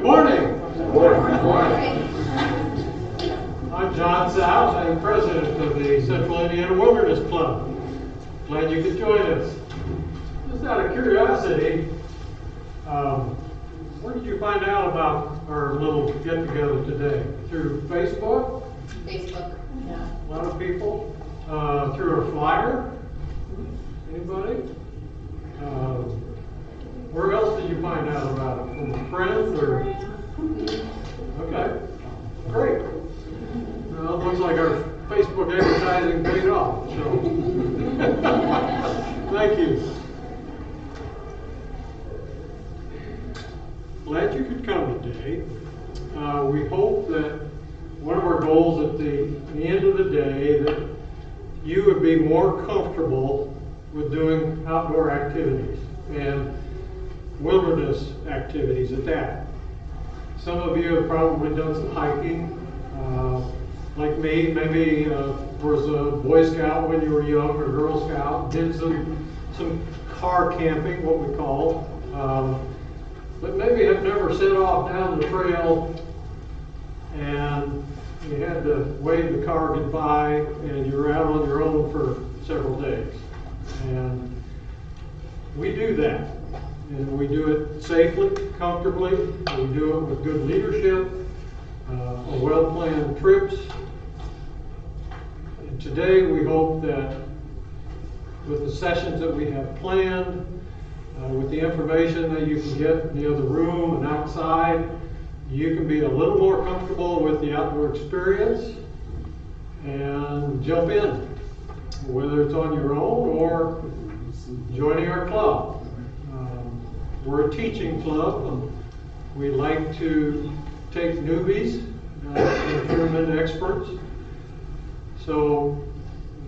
morning. Good morning. I'm John South. I'm president of the Central Indiana Wilderness Club. Glad you could join us. Just out of curiosity, where did you find out about our little get-together today? Through Facebook? Facebook. Yeah. A lot of people? Through a flyer? Anybody? Where else did you find out about it? From friends or? Okay, great. Well, it looks like our Facebook advertising paid off, so. Thank you. Glad you could come today. We hope that one of our goals at the end of the day that you would be more comfortable with doing outdoor activities and wilderness activities at that. Some of you have probably done some hiking, like me, maybe was a Boy Scout when you were young or Girl Scout, did some car camping, what we call, but maybe have never set off down the trail and you had to wave the car goodbye and you were out on your own for several days. And we do that. And we do it safely, comfortably. We do it with good leadership, well-planned trips. And today we hope that with the sessions that we have planned, with the information that you can get in the other room and outside, you can be a little more comfortable with the outdoor experience and jump in, whether it's on your own or joining our club. We're a teaching club, and we like to take newbies and turn them into experts. So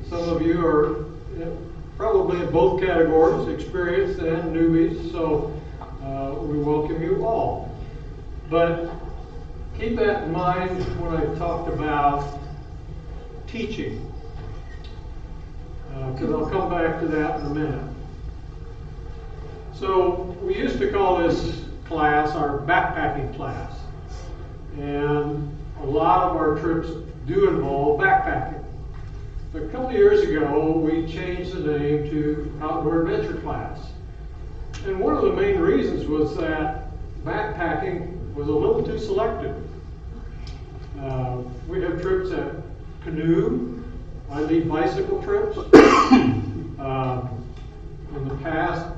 some of you are probably in both categories, experienced and newbies, so we welcome you all. But keep that in mind when I talked about teaching, because I'll come back to that in a minute. So we used to call this class our backpacking class, and a lot of our trips do involve backpacking. But a couple of years ago, we changed the name to Outdoor Adventure Class. And one of the main reasons was that backpacking was a little too selective. We have trips that canoe. I lead bicycle trips. In the past,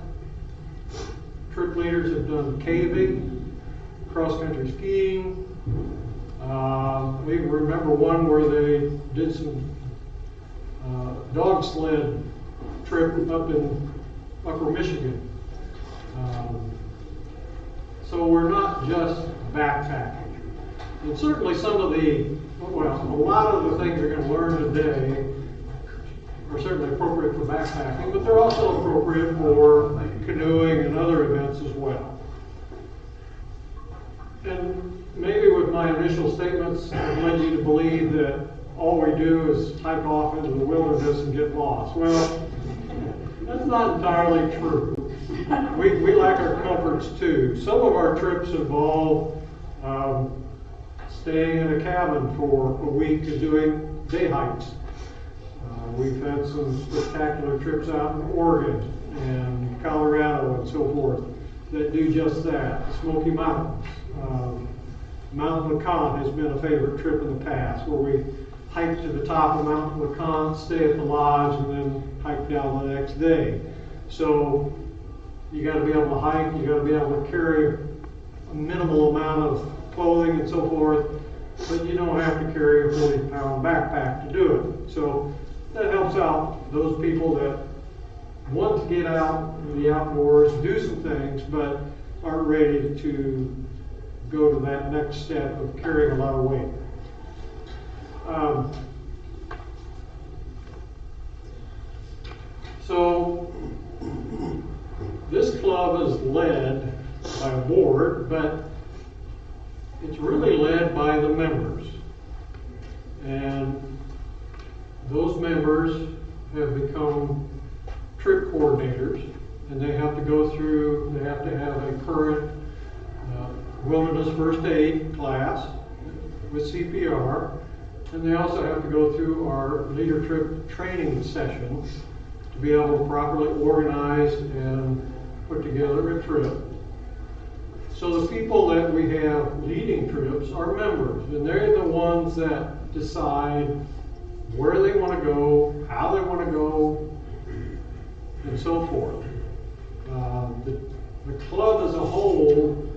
trip leaders have done caving, cross-country skiing. We remember one where they did some dog sled trip up in upper Michigan. So we're not just backpacking. And certainly a lot of the things you're going to learn today are certainly appropriate for backpacking, but they're also appropriate for canoeing and other events as well. And maybe with my initial statements, I've led you to believe that all we do is hike off into the wilderness and get lost. Well, that's not entirely true. We like our comforts too. Some of our trips involve staying in a cabin for a week and doing day hikes. We've had some spectacular trips out in Oregon and Colorado and so forth that do just that. The Smoky Mountains. Mount LeConte has been a favorite trip in the past, where we hike to the top of Mount LeConte, stay at the lodge, and then hike down the next day. So you got to be able to hike, you got to be able to carry a minimal amount of clothing and so forth, but you don't have to carry a 40-pound backpack to do it. So that helps out those people that want to get out in the outdoors, do some things, but aren't ready to go to that next step of carrying a lot of weight. So this club is led by a board, but it's really led by the members. And those members have become trip coordinators, and they have to go through, they have to have a current wilderness first aid class with CPR, and they also have to go through our leader trip training session to be able to properly organize and put together a trip. So the people that we have leading trips are members, and they're the ones that decide where they want to go, how they want to go, and so forth. The club as a whole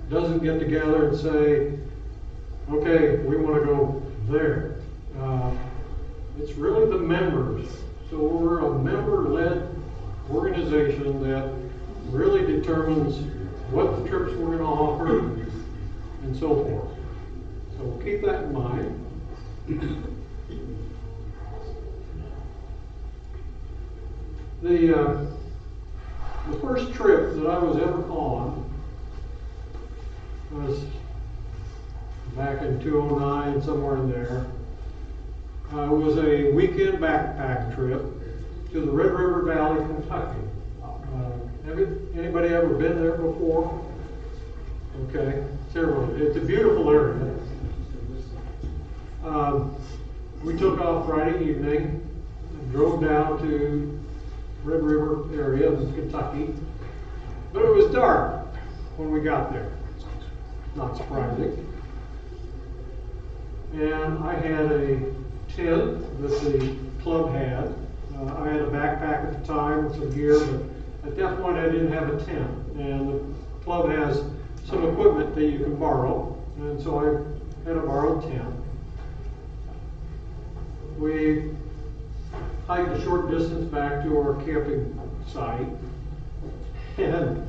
doesn't get together and say, okay, we want to go there. It's really the members. So we're a member-led organization that really determines what the trips we're going to offer and so forth. So keep that in mind. The first trip that I was ever on was back in 2009, somewhere in there. It was a weekend backpack trip to the Red River Valley, Kentucky. Anybody ever been there before? Okay, it's a beautiful area. We took off Friday evening and drove down to Red River area of Kentucky, but it was dark when we got there. Not surprising. And I had a tent that the club had. I had a backpack at the time with some gear, but at that point I didn't have a tent. And the club has some equipment that you can borrow, and so I had a borrowed tent. We hiked a short distance back to our camping site, and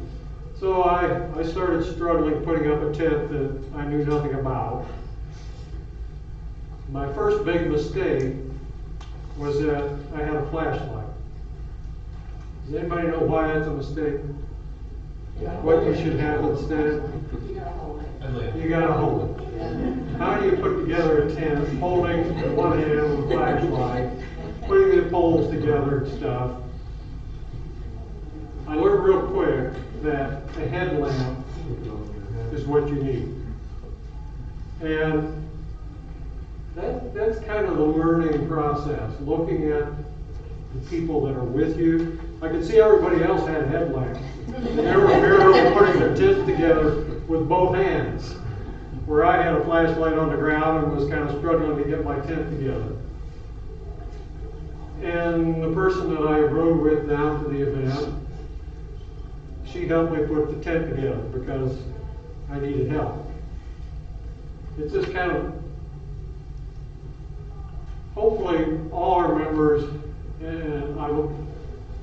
so I started struggling putting up a tent that I knew nothing about. My first big mistake was that I had a flashlight. Does anybody know why that's a mistake? What you should have instead? You gotta hold it. How do you put together a tent holding in one hand with a flashlight, putting the poles together and stuff? I learned real quick that a headlamp is what you need. And that's kind of the learning process, looking at the people that are with you. I could see everybody else had headlamps. They were barely putting their tent together with both hands, where I had a flashlight on the ground and was kind of struggling to get my tent together. And the person that I rode with down to the event, she helped me put the tent together because I needed help. It's just kind of, hopefully all our members, and I've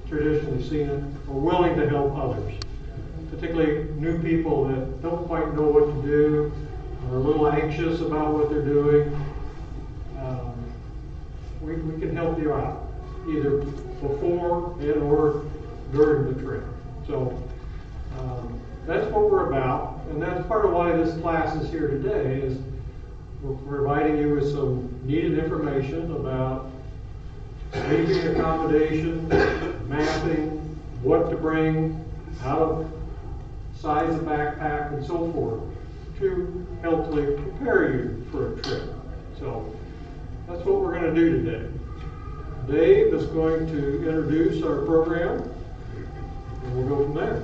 traditionally seen it, are willing to help others, particularly new people that don't quite know what to do, are a little anxious about what they're doing. We can help you out, either before and or during the trip. So that's what we're about, and that's part of why this class is here today, is we're providing you with some needed information about sleeping accommodation, mapping, what to bring, how to size a backpack, and so forth, to helpfully prepare you for a trip. So that's what we're going to do today. Dave is going to introduce our program, and we'll go from there.